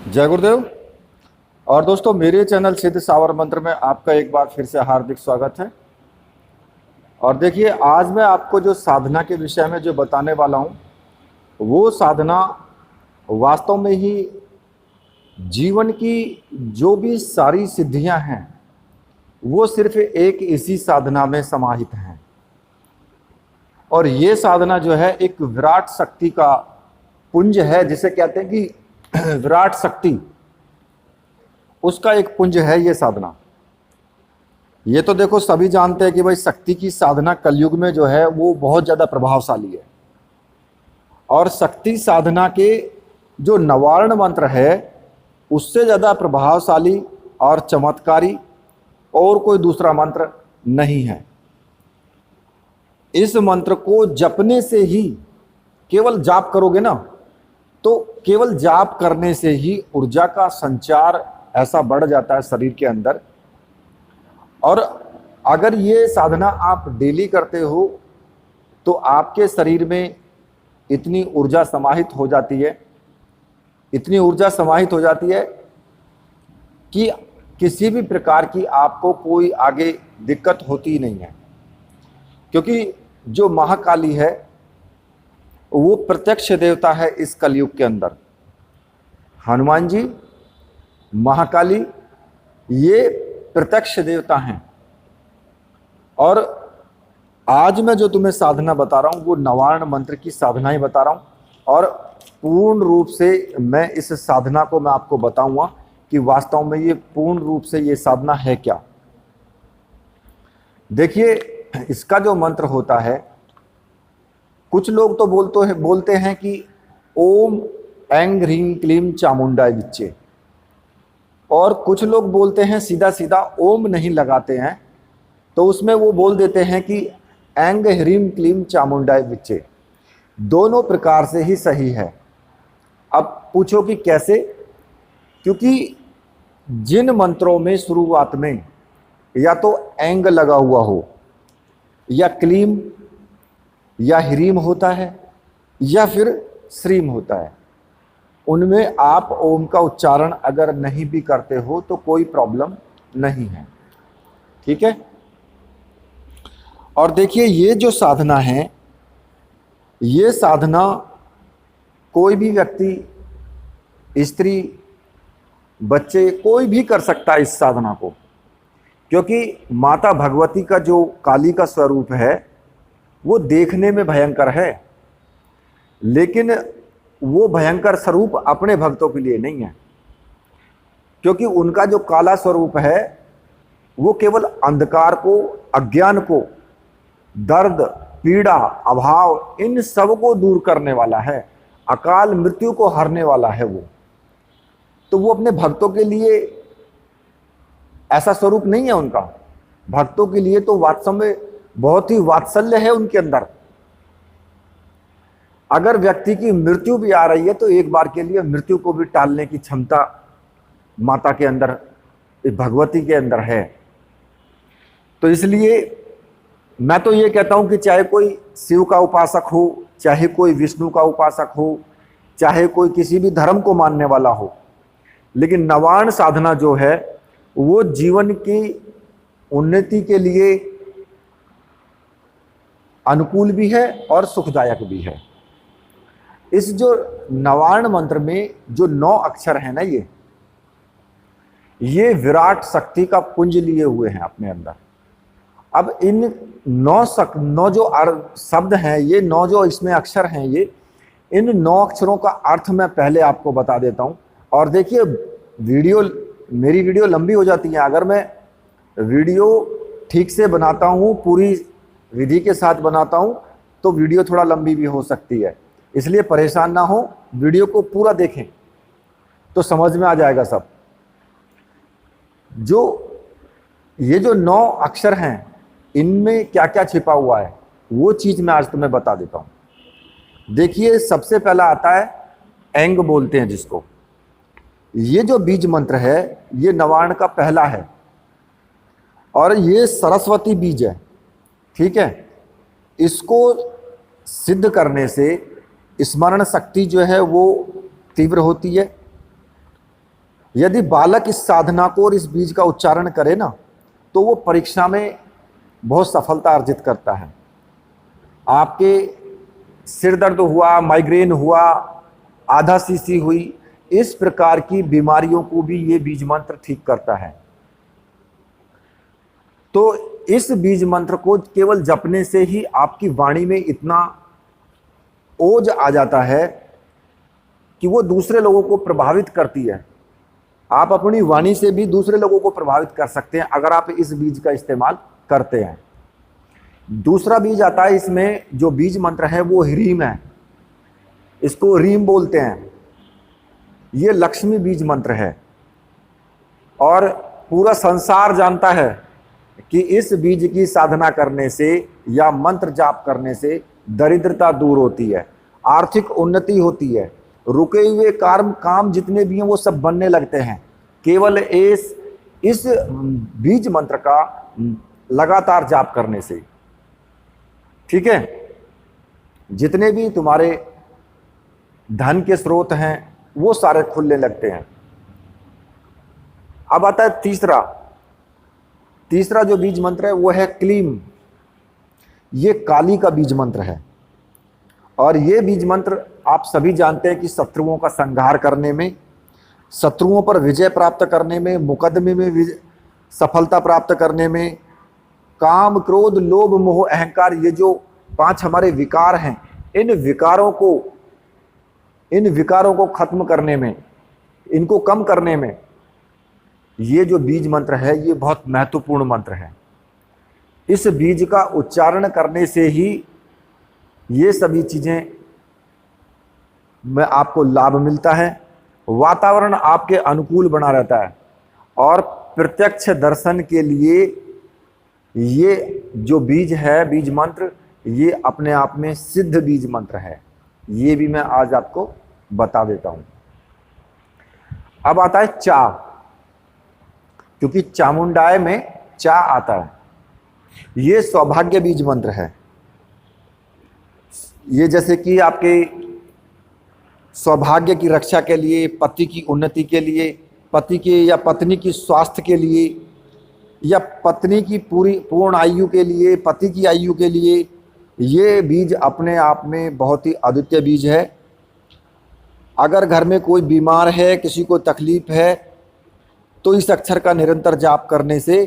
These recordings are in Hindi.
जय गुरुदेव। और दोस्तों, मेरे चैनल सिद्ध सावर मंत्र में आपका एक बार फिर से हार्दिक स्वागत है। और देखिए, आज मैं आपको जो साधना के विषय में जो बताने वाला हूँ, वो साधना वास्तव में ही जीवन की जो भी सारी सिद्धियां हैं, वो सिर्फ एक इसी साधना में समाहित हैं। और ये साधना जो है एक विराट शक्ति का पुंज है, जिसे कहते हैं कि विराट शक्ति, उसका एक पुंज है ये साधना। ये तो देखो सभी जानते हैं कि भाई शक्ति की साधना कलयुग में जो है वो बहुत ज़्यादा प्रभावशाली है। और शक्ति साधना के जो नवारण मंत्र है, उससे ज़्यादा प्रभावशाली और चमत्कारी और कोई दूसरा मंत्र नहीं है। इस मंत्र को जपने से ही, केवल जाप करोगे ना, तो केवल जाप करने से ही ऊर्जा का संचार ऐसा बढ़ जाता है शरीर के अंदर। और अगर ये साधना आप डेली करते हो तो आपके शरीर में इतनी ऊर्जा समाहित हो जाती है, इतनी ऊर्जा समाहित हो जाती है कि किसी भी प्रकार की आपको कोई आगे दिक्कत होती ही नहीं है। क्योंकि जो महाकाली है वो प्रत्यक्ष देवता है इस कलयुग के अंदर। हनुमान जी, महाकाली, ये प्रत्यक्ष देवता हैं। और आज मैं जो तुम्हें साधना बता रहा हूँ वो नवारण मंत्र की साधना ही बता रहा हूँ। और पूर्ण रूप से मैं इस साधना को मैं आपको बताऊंगा कि वास्तव में ये पूर्ण रूप से ये साधना है क्या। देखिए, इसका जो मंत्र होता है, कुछ लोग तो बोलते हैं कि ओम ऐं ह्रीं क्लीं चामुंडाय विच्चे, और कुछ लोग बोलते हैं सीधा सीधा ओम नहीं लगाते हैं, तो उसमें वो बोल देते हैं कि ऐं ह्रीं क्लीं चामुंडाय विच्चे। दोनों प्रकार से ही सही है। अब पूछो कि कैसे? क्योंकि जिन मंत्रों में शुरुआत में या तो ऐंग लगा हुआ हो, या क्लीं या ह्रीं होता है, या फिर श्रीं होता है, उनमें आप ओम का उच्चारण अगर नहीं भी करते हो तो कोई प्रॉब्लम नहीं है। ठीक है। और देखिए, ये जो साधना है, ये साधना कोई भी व्यक्ति, स्त्री, बच्चे, कोई भी कर सकता है इस साधना को। क्योंकि माता भगवती का जो काली का स्वरूप है वो देखने में भयंकर है, लेकिन वो भयंकर स्वरूप अपने भक्तों के लिए नहीं है। क्योंकि उनका जो काला स्वरूप है वो केवल अंधकार को, अज्ञान को, दर्द, पीड़ा, अभाव, इन सब को दूर करने वाला है, अकाल मृत्यु को हरने वाला है वो। तो वो अपने भक्तों के लिए ऐसा स्वरूप नहीं है उनका। भक्तों के लिए तो वास्तव में बहुत ही वात्सल्य है उनके अंदर। अगर व्यक्ति की मृत्यु भी आ रही है तो एक बार के लिए मृत्यु को भी टालने की क्षमता माता के अंदर, भगवती के अंदर है। तो इसलिए मैं तो ये कहता हूं कि चाहे कोई शिव का उपासक हो, चाहे कोई विष्णु का उपासक हो, चाहे कोई किसी भी धर्म को मानने वाला हो, लेकिन नवारण साधना जो है वो जीवन की उन्नति के लिए अनुकूल भी है और सुखदायक भी है। इस जो नवारण मंत्र में जो 9 अक्षर है ना, ये विराट शक्ति का पुंज लिए हुए हैं अपने अंदर। अब इन 9 जो शब्द हैं, ये 9 जो इसमें अक्षर हैं, ये इन 9 अक्षरों का अर्थ मैं पहले आपको बता देता हूं। और देखिए, मेरी वीडियो लंबी हो जाती है। अगर मैं वीडियो ठीक से बनाता हूं, पूरी विधि के साथ बनाता हूं, तो वीडियो थोड़ा लंबी भी हो सकती है। इसलिए परेशान ना हो, वीडियो को पूरा देखें तो समझ में आ जाएगा सब। ये जो 9 अक्षर हैं, इनमें क्या क्या छिपा हुआ है वो चीज मैं आज तुम्हें बता देता हूं। देखिए, सबसे पहला आता है ऐंग बोलते हैं जिसको। ये जो बीज मंत्र है ये नवारण का पहला है, और ये सरस्वती बीज है। ठीक है। इसको सिद्ध करने से स्मरण शक्ति जो है वो तीव्र होती है, यदि बालक इस साधना को और इस बीज का उच्चारण करे ना, तो वो परीक्षा में बहुत सफलता अर्जित करता है। आपके सिर दर्द हुआ, माइग्रेन हुआ, आधा सीसी हुई, इस प्रकार की बीमारियों को भी ये बीज मंत्र ठीक करता है। तो इस बीज मंत्र को केवल जपने से ही आपकी वाणी में इतना ओज आ जाता है कि वो दूसरे लोगों को प्रभावित करती है। आप अपनी वाणी से भी दूसरे लोगों को प्रभावित कर सकते हैं अगर आप इस बीज का इस्तेमाल करते हैं। दूसरा बीज आता है, इसमें जो बीज मंत्र है वो ह्रीम है, इसको रीम बोलते हैं। ये लक्ष्मी बीज मंत्र है और पूरा संसार जानता है कि इस बीज की साधना करने से या मंत्र जाप करने से दरिद्रता दूर होती है, आर्थिक उन्नति होती है, रुके हुए काम जितने भी हैं वो सब बनने लगते हैं, केवल इस बीज मंत्र का लगातार जाप करने से। ठीक है, जितने भी तुम्हारे धन के स्रोत हैं वो सारे खुलने लगते हैं। अब आता है तीसरा जो बीज मंत्र है वो है क्लीम। ये काली का बीज मंत्र है और ये बीज मंत्र आप सभी जानते हैं कि शत्रुओं का संहार करने में, शत्रुओं पर विजय प्राप्त करने में, मुकदमे में सफलता प्राप्त करने में, काम, क्रोध, लोभ, मोह, अहंकार, ये जो 5 हमारे विकार हैं, इन विकारों को खत्म करने में, इनको कम करने में ये जो बीज मंत्र है ये बहुत महत्वपूर्ण मंत्र है। इस बीज का उच्चारण करने से ही ये सभी चीजें में आपको लाभ मिलता है, वातावरण आपके अनुकूल बना रहता है और प्रत्यक्ष दर्शन के लिए ये जो बीज है, बीज मंत्र, ये अपने आप में सिद्ध बीज मंत्र है। ये भी मैं आज आपको बता देता हूं। अब आता है चा, क्योंकि चामुंडाय में चा आता है। ये सौभाग्य बीज मंत्र है। ये जैसे कि आपके सौभाग्य की रक्षा के लिए, पति की उन्नति के लिए, पति के या पत्नी की स्वास्थ्य के लिए, या पत्नी की पूर्ण आयु के लिए, पति की आयु के लिए, ये बीज अपने आप में बहुत ही अद्वितीय बीज है। अगर घर में कोई बीमार है, किसी को तकलीफ है, तो इस अक्षर का निरंतर जाप करने से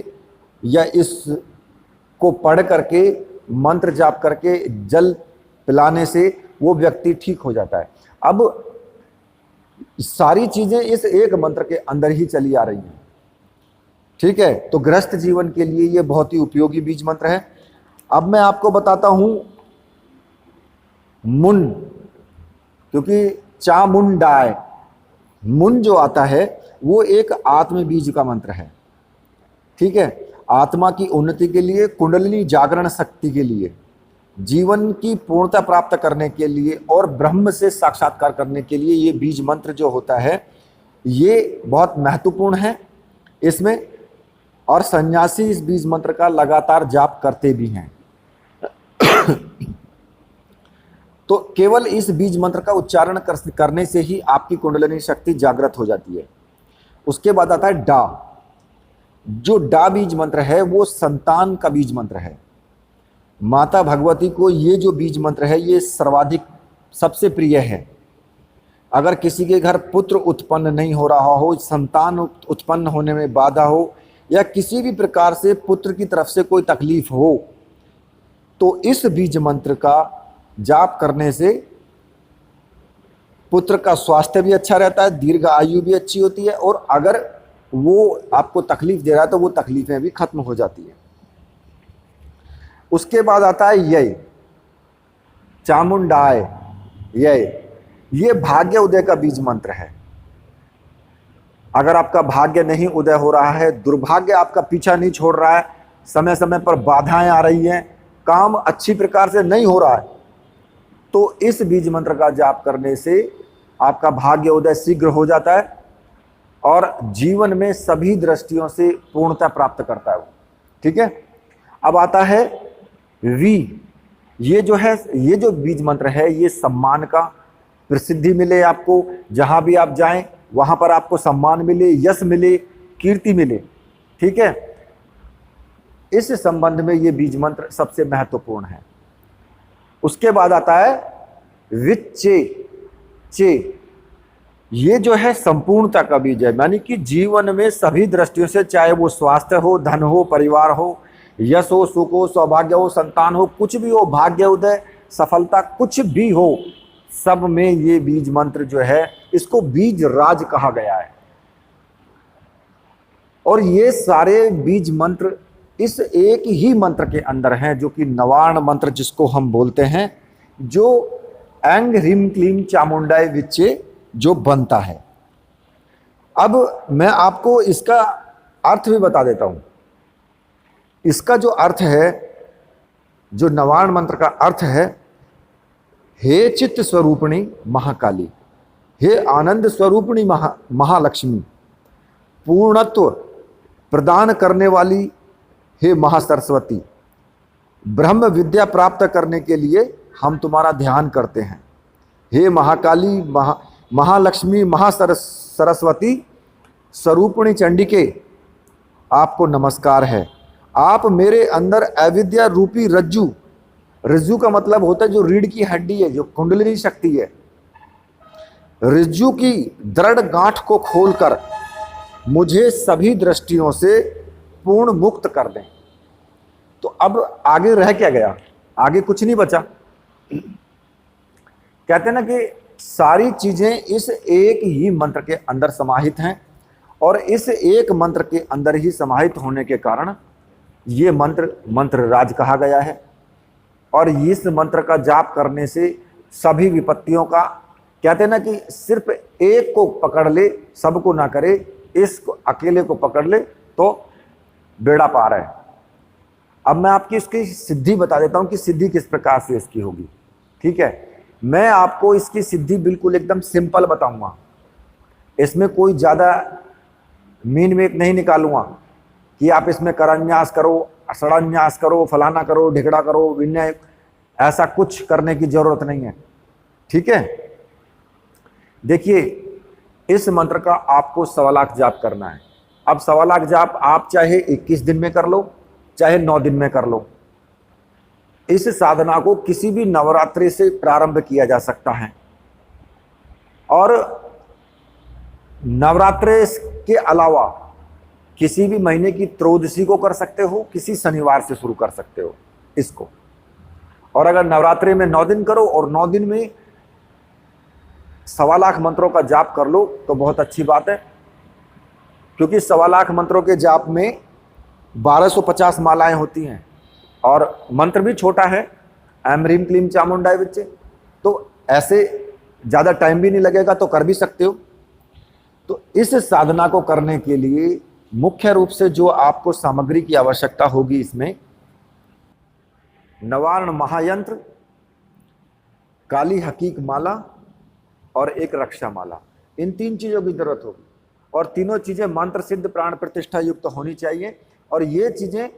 या इसको पढ़ करके, मंत्र जाप करके, जल पिलाने से वो व्यक्ति ठीक हो जाता है। अब सारी चीजें इस एक मंत्र के अंदर ही चली आ रही हैं। ठीक है, तो गृहस्थ जीवन के लिए ये बहुत ही उपयोगी बीज मंत्र है। अब मैं आपको बताता हूं मुन, क्योंकि चामुंडाय, मुन जो आता है वो एक आत्म बीज का मंत्र है। ठीक है, आत्मा की उन्नति के लिए, कुंडलिनी जागरण शक्ति के लिए, जीवन की पूर्णता प्राप्त करने के लिए और ब्रह्म से साक्षात्कार करने के लिए ये बीज मंत्र जो होता है ये बहुत महत्वपूर्ण है इसमें। और सन्यासी इस बीज मंत्र का लगातार जाप करते भी हैं। तो केवल इस बीज मंत्र का उच्चारण करने से ही आपकी कुंडलिनी शक्ति जागृत हो जाती है। उसके बाद आता है डा। जो डा बीज मंत्र है वो संतान का बीज मंत्र है। माता भगवती को ये जो बीज मंत्र है ये सर्वाधिक सबसे प्रिय है। अगर किसी के घर पुत्र उत्पन्न नहीं हो रहा हो, संतान उत्पन्न होने में बाधा हो, या किसी भी प्रकार से पुत्र की तरफ से कोई तकलीफ हो, तो इस बीज मंत्र का जाप करने से पुत्र का स्वास्थ्य भी अच्छा रहता है, दीर्घ आयु भी अच्छी होती है, और अगर वो आपको तकलीफ दे रहा है तो वो तकलीफें भी खत्म हो जाती है। उसके बाद आता है यय, चामुंडाय यय। ये भाग्य उदय का बीज मंत्र है। अगर आपका भाग्य नहीं उदय हो रहा है, दुर्भाग्य आपका पीछा नहीं छोड़ रहा है, समय समय पर बाधाएं आ रही हैं, काम अच्छी प्रकार से नहीं हो रहा है, तो इस बीज मंत्र का जाप करने से आपका भाग्य उदय शीघ्र हो जाता है और जीवन में सभी दृष्टियों से पूर्णता प्राप्त करता है वो। ठीक है, अब आता है वी। ये जो है, ये जो बीज मंत्र है ये सम्मान का, प्रसिद्धि मिले आपको, जहां भी आप जाएं वहां पर आपको सम्मान मिले, यश मिले, कीर्ति मिले। ठीक है, इस संबंध में ये बीज मंत्र सबसे महत्वपूर्ण है। उसके बाद आता है विच्चे चे, ये जो है संपूर्णता का बीज है, यानी कि जीवन में सभी दृष्टियों से, चाहे वो स्वास्थ्य हो, धन हो, परिवार हो, यश हो, सुख हो, सौभाग्य हो, संतान हो, कुछ भी हो, भाग्य उदय, सफलता, कुछ भी हो, सब में ये बीज मंत्र जो है, इसको बीज राज कहा गया है। और ये सारे बीज मंत्र इस एक ही मंत्र के अंदर हैं, जो कि नवार्ण मंत्र जिसको हम बोलते हैं, जो ऐंग ह्रीम क्लीम चामुंडाय विच्चे जो बनता है। अब मैं आपको इसका अर्थ भी बता देता हूं। इसका जो अर्थ है, जो नवार्ण मंत्र का अर्थ है, हे चित्त स्वरूपिणी महाकाली, हे आनंद स्वरूपिणी महालक्ष्मी, पूर्णत्व प्रदान करने वाली हे महासरस्वती, ब्रह्म विद्या प्राप्त करने के लिए हम तुम्हारा ध्यान करते हैं। हे महाकाली, महालक्ष्मी, महासरस्वती स्वरूपिणी चंडिके, आपको नमस्कार है। आप मेरे अंदर अविद्या रूपी रज्जु, रज्जु का मतलब होता है जो रीढ़ की हड्डी है, जो कुंडलिनी शक्ति है, रज्जु की दृढ़ गांठ को खोलकर मुझे सभी दृष्टियों से पूर्ण मुक्त कर दें। तो अब आगे रह क्या गया? आगे कुछ नहीं बचा। कहते हैं ना कि सारी चीजें इस एक ही मंत्र के अंदर समाहित हैं, और इस एक मंत्र के अंदर ही समाहित होने के कारण ये मंत्र राज कहा गया है। और इस मंत्र का जाप करने से सभी विपत्तियों का, कहते हैं ना कि सिर्फ एक को पकड़ ले, सबको ना करे, इसको अकेले को पकड़ ले तो बेड़ा पार है। अब मैं आपकी इसकी सिद्धि बता देता हूं कि सिद्धि किस प्रकार से इसकी होगी। ठीक है, मैं आपको इसकी सिद्धि बिल्कुल एकदम सिंपल बताऊंगा, इसमें कोई ज्यादा मीन मेक नहीं निकालूंगा कि आप इसमें करन्यास करो, षडान्यास करो, फलाना करो, ढिकड़ा करो, विनय, ऐसा कुछ करने की जरूरत नहीं है। ठीक है, देखिए, इस मंत्र का आपको 1.25 लाख जाप करना है। अब 1.25 लाख जाप आप चाहे 21 दिन में कर लो, चाहे 9 दिन में कर लो। इस साधना को किसी भी नवरात्रि से प्रारंभ किया जा सकता है, और नवरात्रि के अलावा किसी भी महीने की त्रयोदशी को कर सकते हो, किसी शनिवार से शुरू कर सकते हो इसको। और अगर नवरात्रि में 9 दिन करो और 9 दिन में 1.25 लाख मंत्रों का जाप कर लो तो बहुत अच्छी बात है, क्योंकि 1.25 लाख मंत्रों के जाप में 1250 मालाएं होती हैं, और मंत्र भी छोटा है, ऐम ह्रीम क्लीम चामुंडाय विच्चे, तो ऐसे ज़्यादा टाइम भी नहीं लगेगा, तो कर भी सकते हो। तो इस साधना को करने के लिए मुख्य रूप से जो आपको सामग्री की आवश्यकता होगी, इसमें नवार्ण महायंत्र, काली हकीक माला और एक रक्षा माला, इन 3 चीज़ों की जरूरत होगी। और तीनों चीज़ें मंत्र सिद्ध प्राण प्रतिष्ठा युक्त होनी चाहिए। और ये चीज़ें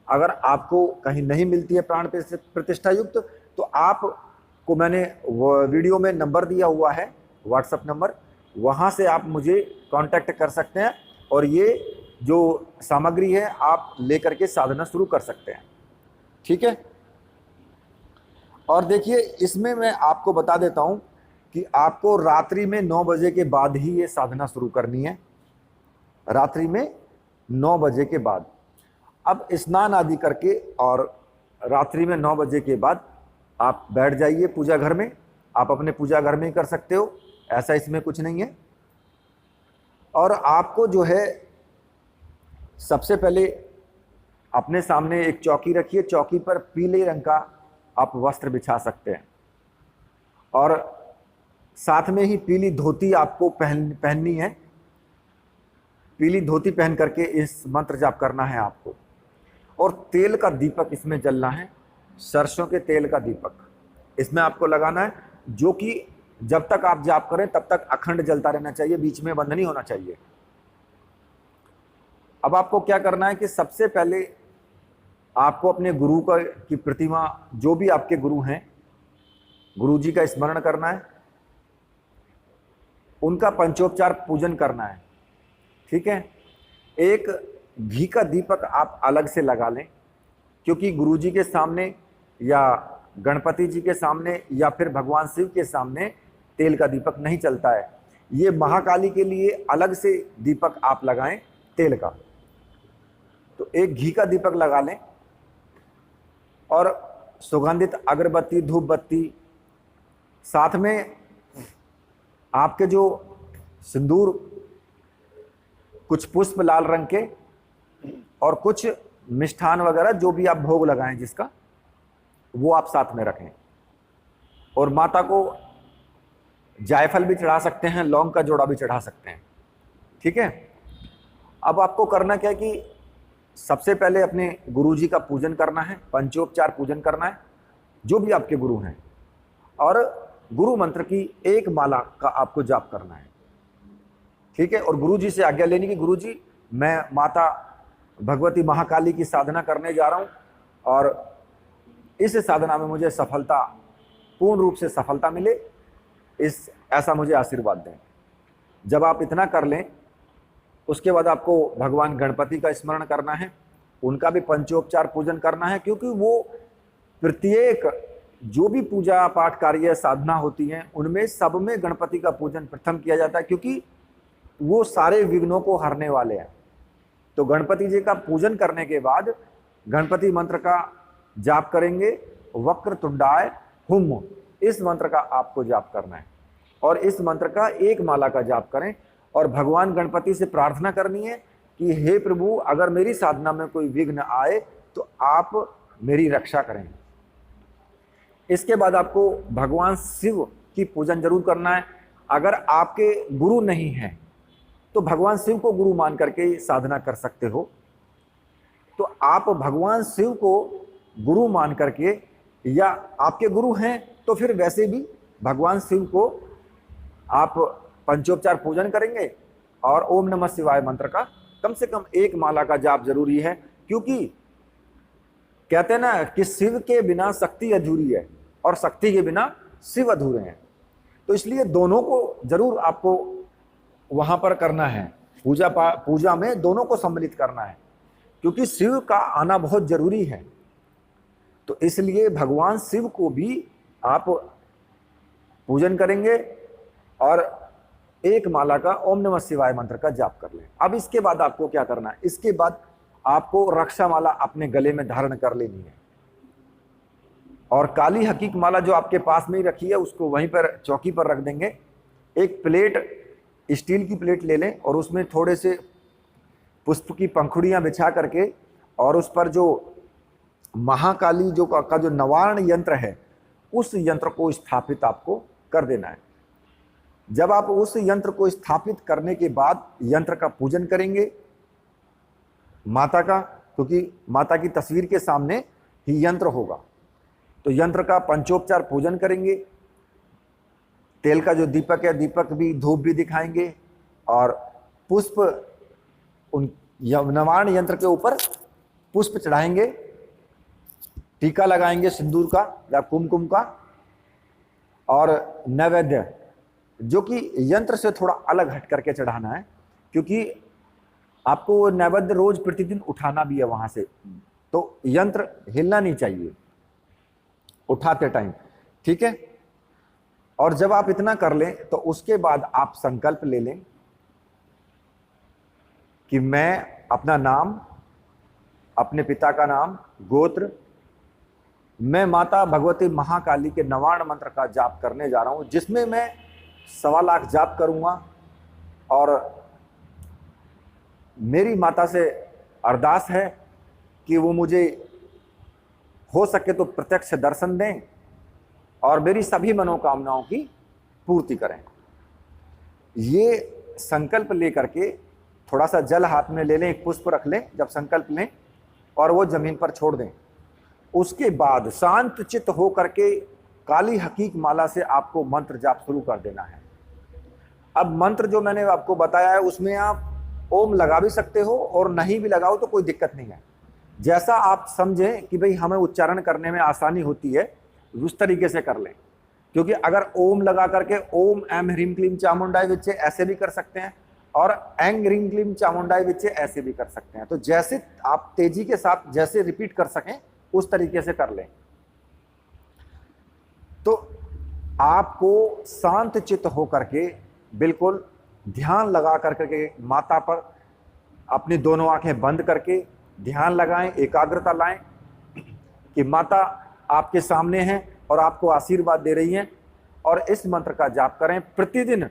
अगर आपको कहीं नहीं मिलती है प्राण प्रतिष्ठा युक्त, तो आपको मैंने वीडियो में नंबर दिया हुआ है, व्हाट्सएप नंबर, वहाँ से आप मुझे कांटेक्ट कर सकते हैं, और ये जो सामग्री है आप लेकर के साधना शुरू कर सकते हैं। ठीक है, और देखिए, इसमें मैं आपको बता देता हूँ कि आपको रात्रि में 9 बजे के बाद ही ये साधना शुरू करनी है, रात्रि में 9 बजे के बाद। अब स्नान आदि करके और रात्रि में 9 बजे के बाद आप बैठ जाइए पूजा घर में। आप अपने पूजा घर में ही कर सकते हो, ऐसा इसमें कुछ नहीं है। और आपको जो है, सबसे पहले अपने सामने एक चौकी रखिए, चौकी पर पीले रंग का आप वस्त्र बिछा सकते हैं, और साथ में ही पीली धोती आपको पहननी है। पीली धोती पहन करके इस मंत्र जाप करना है आपको। और तेल का दीपक इसमें जलना है, सरसों के तेल का दीपक इसमें आपको लगाना है, जो कि जब तक आप जाप करें तब तक अखंड जलता रहना चाहिए, बीच में बंद नहीं होना चाहिए। अब आपको क्या करना है कि सबसे पहले आपको अपने गुरु की प्रतिमा, जो भी आपके गुरु हैं, गुरु जी का स्मरण करना है। उनका पंचोपचार पूजन करना है। ठीक है, एक घी का दीपक आप अलग से लगा लें, क्योंकि गुरु जी के सामने या गणपति जी के सामने या फिर भगवान शिव के सामने तेल का दीपक नहीं चलता है। ये महाकाली के लिए अलग से दीपक आप लगाएं तेल का। तो एक घी का दीपक लगा लें और सुगंधित अगरबत्ती, धूप बत्ती, साथ में आपके जो सिंदूर, कुछ पुष्प लाल रंग के और कुछ मिष्ठान वगैरह जो भी आप भोग लगाएं जिसका, वो आप साथ में रखें। और माता को जायफल भी चढ़ा सकते हैं, लौंग का जोड़ा भी चढ़ा सकते हैं। ठीक है, अब आपको करना क्या है कि सबसे पहले अपने गुरु जी का पूजन करना है, पंचोपचार पूजन करना है, जो भी आपके गुरु हैं, और गुरु मंत्र की एक माला का आपको जाप करना है। ठीक है, और गुरु जी से आज्ञा लेनी कि गुरु जी मैं माता भगवती महाकाली की साधना करने जा रहा हूँ और इस साधना में मुझे सफलता, पूर्ण रूप से सफलता मिले, ऐसा मुझे आशीर्वाद दें। जब आप इतना कर लें, उसके बाद आपको भगवान गणपति का स्मरण करना है, उनका भी पंचोपचार पूजन करना है, क्योंकि वो प्रत्येक जो भी पूजा पाठ कार्य साधना होती हैं उनमें सब में गणपति का पूजन प्रथम किया जाता है, क्योंकि वो सारे विघ्नों को हरने वाले हैं। तो गणपति जी का पूजन करने के बाद गणपति मंत्र का जाप करेंगे, वक्रतुंडाय हुम, इस मंत्र का आपको जाप करना है और इस मंत्र का एक माला का जाप करें और भगवान गणपति से प्रार्थना करनी है कि हे प्रभु, अगर मेरी साधना में कोई विघ्न आए तो आप मेरी रक्षा करें। इसके बाद आपको भगवान शिव की पूजन जरूर करना है। अगर आपके गुरु नहीं हैं तो भगवान शिव को गुरु मान करके साधना कर सकते हो। तो आप भगवान शिव को गुरु मान करके, या आपके गुरु हैं तो फिर वैसे भी भगवान शिव को आप पंचोपचार पूजन करेंगे और ओम नमः शिवाय मंत्र का कम से कम एक माला का जाप जरूरी है, क्योंकि कहते हैं ना कि शिव के बिना शक्ति अधूरी है और शक्ति के बिना शिव अधूरे हैं। तो इसलिए दोनों को जरूर आपको वहां पर करना है, पूजा में दोनों को सम्मिलित करना है, क्योंकि शिव का आना बहुत जरूरी है। तो इसलिए भगवान शिव को भी आप पूजन करेंगे और एक माला का ओम नमः शिवाय मंत्र का जाप कर लें। अब इसके बाद आपको क्या करना है, इसके बाद आपको रक्षा माला अपने गले में धारण कर लेनी है और काली हकीक माला जो आपके पास में ही रखी है उसको वहीं पर चौकी पर रख देंगे। एक प्लेट, स्टील की प्लेट ले लें और उसमें थोड़े से पुष्प की पंखुड़ियां बिछा करके और उस पर जो महाकाली का जो नवारण यंत्र है उस यंत्र को स्थापित आपको कर देना है। जब आप उस यंत्र को स्थापित करने के बाद यंत्र का पूजन करेंगे माता का, क्योंकि माता की तस्वीर के सामने ही यंत्र होगा, तो यंत्र का पंचोपचार पूजन करेंगे। तेल का जो दीपक है, दीपक भी, धूप भी दिखाएंगे और पुष्प उन नवारण यंत्र के ऊपर पुष्प चढ़ाएंगे, टीका लगाएंगे सिंदूर का या कुमकुम का, और नैवेद्य जो कि यंत्र से थोड़ा अलग हट करके चढ़ाना है, क्योंकि आपको नैवेद्य रोज प्रतिदिन उठाना भी है वहां से, तो यंत्र हिलना नहीं चाहिए उठाते टाइम। ठीक है, और जब आप इतना कर लें तो उसके बाद आप संकल्प ले लें कि मैं अपना नाम, अपने पिता का नाम, गोत्र, मैं माता भगवती महाकाली के नवार्ण मंत्र का जाप करने जा रहा हूं, जिसमें मैं 1.25 लाख जाप करूंगा और मेरी माता से अरदास है कि वो मुझे हो सके तो प्रत्यक्ष दर्शन दें और मेरी सभी मनोकामनाओं की पूर्ति करें। ये संकल्प लेकर के थोड़ा सा जल हाथ में ले लें, एक पुष्प रख लें जब संकल्प लें और वो जमीन पर छोड़ दें। उसके बाद शांत चित्त हो करके काली हकीक माला से आपको मंत्र जाप शुरू कर देना है। अब मंत्र जो मैंने आपको बताया है उसमें आप ओम लगा भी सकते हो और नहीं भी लगाओ तो कोई दिक्कत नहीं है, जैसा आप समझें कि भाई हमें उच्चारण करने में आसानी होती है उस तरीके से कर लें। क्योंकि अगर ओम लगा करके ओम एम ह्रीम क्लीम चामुंडाई विच्चे ऐसे भी कर सकते हैं, और एंग ह्रीम क्लीम चामुंडाई विच्चे ऐसे भी कर सकते हैं। तो जैसे आप तेजी के साथ जैसे रिपीट कर सकें उस तरीके से कर लें। तो आपको शांत चित्त होकर के बिल्कुल ध्यान लगा करके माता पर अपनी दोनों आंखें बंद करके ध्यान लगाएं, एकाग्रता लाएं कि माता आपके सामने हैं और आपको आशीर्वाद दे रही हैं, और इस मंत्र का जाप करें प्रतिदिन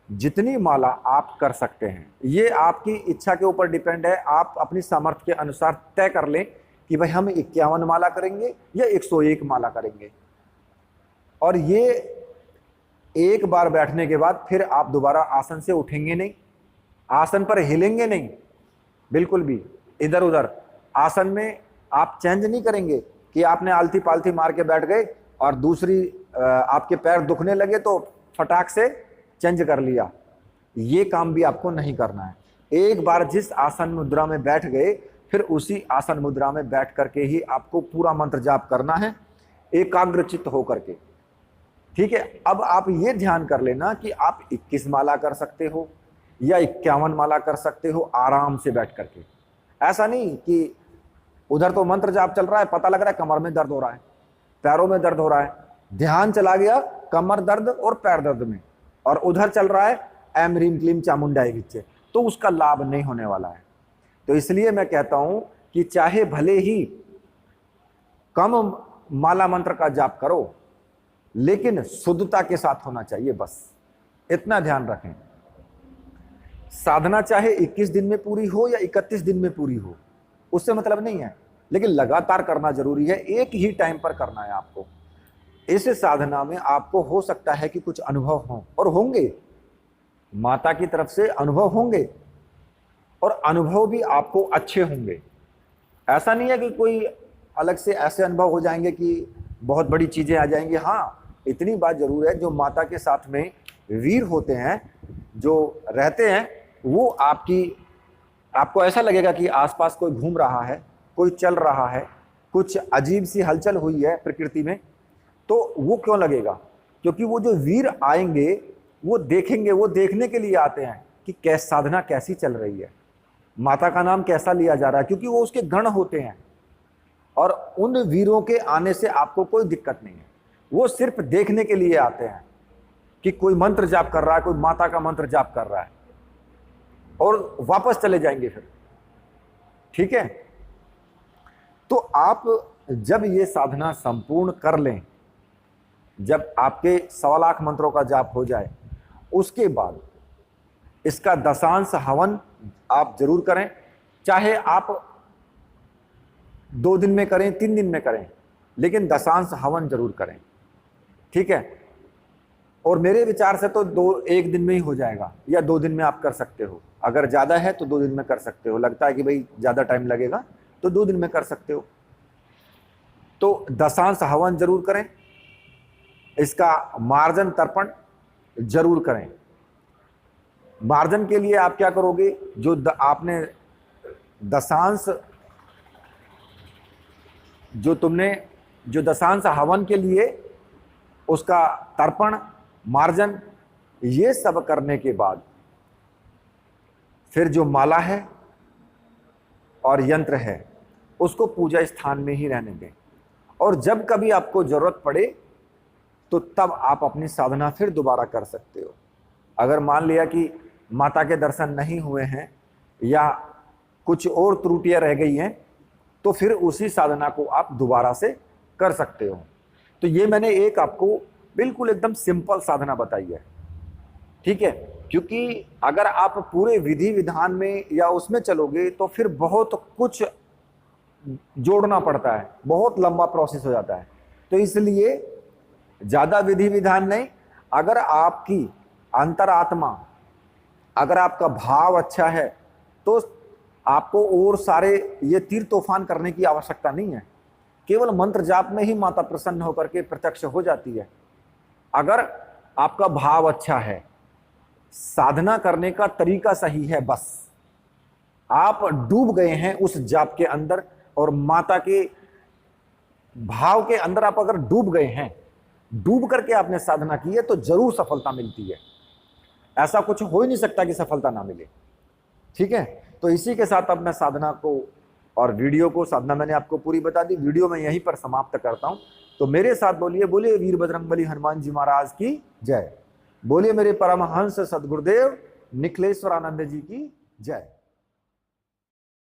जितनी माला आप कर सकते हैं। ये आपकी इच्छा के ऊपर डिपेंड है, आप अपनी सामर्थ्य के अनुसार तय कर लें कि भाई हम 51 माला करेंगे या 101 माला करेंगे। और ये एक बार बैठने के बाद फिर आप दोबारा आसन से उठेंगे नहीं, आसन पर हिलेंगे नहीं, बिल्कुल भी इधर उधर आसन में आप चेंज नहीं करेंगे कि आपने आलती पालती मार के बैठ गए और दूसरी आपके पैर दुखने लगे तो फटाक से चेंज कर लिया। ये काम भी आपको नहीं करना है। एक बार जिस आसन मुद्रा में बैठ गए फिर उसी आसन मुद्रा में बैठ करके ही आपको पूरा मंत्र जाप करना है, एकाग्रचित्त होकर के। ठीक है, अब आप ये ध्यान कर लेना कि आप 21 माला कर सकते हो या 51 माला कर सकते हो आराम से बैठ करके। ऐसा नहीं कि उधर तो मंत्र जाप चल रहा है, पता लग रहा है कमर में दर्द हो रहा है, पैरों में दर्द हो रहा है, ध्यान चला गया कमर दर्द और पैर दर्द में, और उधर चल रहा है एम ह्रीम क्लीम चामुंडाई विच्चे, तो उसका लाभ नहीं होने वाला है। तो इसलिए मैं कहता हूं कि चाहे भले ही कम माला मंत्र का जाप करो, लेकिन शुद्धता के साथ होना चाहिए, बस इतना ध्यान रखें। साधना चाहे 21 दिन में पूरी हो या 31 दिन में पूरी हो, उससे मतलब नहीं है, लेकिन लगातार करना जरूरी है, एक ही टाइम पर करना है आपको। इस साधना में आपको हो सकता है कि कुछ अनुभव हों, और होंगे, माता की तरफ से अनुभव होंगे, और अनुभव भी आपको अच्छे होंगे। ऐसा नहीं है कि कोई अलग से ऐसे अनुभव हो जाएंगे कि बहुत बड़ी चीजें आ जाएंगी। हाँ, इतनी बात जरूर है, जो माता के साथ में वीर होते हैं, जो रहते हैं, वो आपको ऐसा लगेगा कि आसपास कोई घूम रहा है, कोई चल रहा है, कुछ अजीब सी हलचल हुई है प्रकृति में। तो वो क्यों लगेगा? क्योंकि वो जो वीर आएंगे वो देखेंगे, वो देखने के लिए आते हैं कि साधना कैसी चल रही है, माता का नाम कैसा लिया जा रहा है, क्योंकि वो उसके गण होते हैं। और उन वीरों के आने से आपको कोई दिक्कत नहीं है, वो सिर्फ देखने के लिए आते हैं कि कोई मंत्र जाप कर रहा है, कोई माता का मंत्र जाप कर रहा है, और वापस चले जाएंगे फिर। ठीक है, तो आप जब ये साधना संपूर्ण कर लें, जब आपके 1.25 लाख मंत्रों का जाप हो जाए, उसके बाद इसका दशांश हवन आप जरूर करें। चाहे आप 2 दिन में करें, 3 दिन में करें, लेकिन दशांश हवन जरूर करें। ठीक है, और मेरे विचार से तो 1 दिन में ही हो जाएगा, या 2 दिन में आप कर सकते हो। अगर ज़्यादा है तो 2 दिन में कर सकते हो, लगता है कि भाई ज़्यादा टाइम लगेगा तो 2 दिन में कर सकते हो। तो दशांश हवन जरूर करें, इसका मार्जन तर्पण जरूर करें। मार्जन के लिए आप क्या करोगे, आपने दशांश जो दशांश हवन के लिए उसका तर्पण, मार्जन, ये सब करने के बाद फिर जो माला है और यंत्र है उसको पूजा स्थान में ही रहने दें, और जब कभी आपको जरूरत पड़े तो तब आप अपनी साधना फिर दोबारा कर सकते हो। अगर मान लिया कि माता के दर्शन नहीं हुए हैं या कुछ और त्रुटियां रह गई हैं, तो फिर उसी साधना को आप दोबारा से कर सकते हो। तो ये मैंने एक आपको बिल्कुल एकदम सिंपल साधना बताई है। ठीक है, क्योंकि अगर आप पूरे विधि विधान में या उसमें चलोगे तो फिर बहुत कुछ जोड़ना पड़ता है, बहुत लंबा प्रोसेस हो जाता है। तो इसलिए ज़्यादा विधि विधान नहीं, अगर आपकी अंतरात्मा, अगर आपका भाव अच्छा है तो आपको और सारे ये तीर तूफान करने की आवश्यकता नहीं है। केवल मंत्र जाप में ही माता प्रसन्न होकर के प्रत्यक्ष हो जाती है। अगर आपका भाव अच्छा है, साधना करने का तरीका सही है, बस आप डूब गए हैं उस जाप के अंदर और माता के भाव के अंदर आप अगर डूब गए हैं डूब करके आपने साधना की है तो जरूर सफलता मिलती है। ऐसा कुछ हो ही नहीं सकता कि सफलता ना मिले। ठीक है, तो इसी के साथ अब मैं साधना को और वीडियो को, साधना मैंने आपको पूरी बता दी, वीडियो मैं यहीं पर समाप्त करता हूं। तो मेरे साथ बोलिए, बोलिए वीर बजरंगबली हनुमान जी महाराज की जय। बोलिए मेरे परमहंस सदगुरुदेव निखिलेश्वर आनंद जी की जय।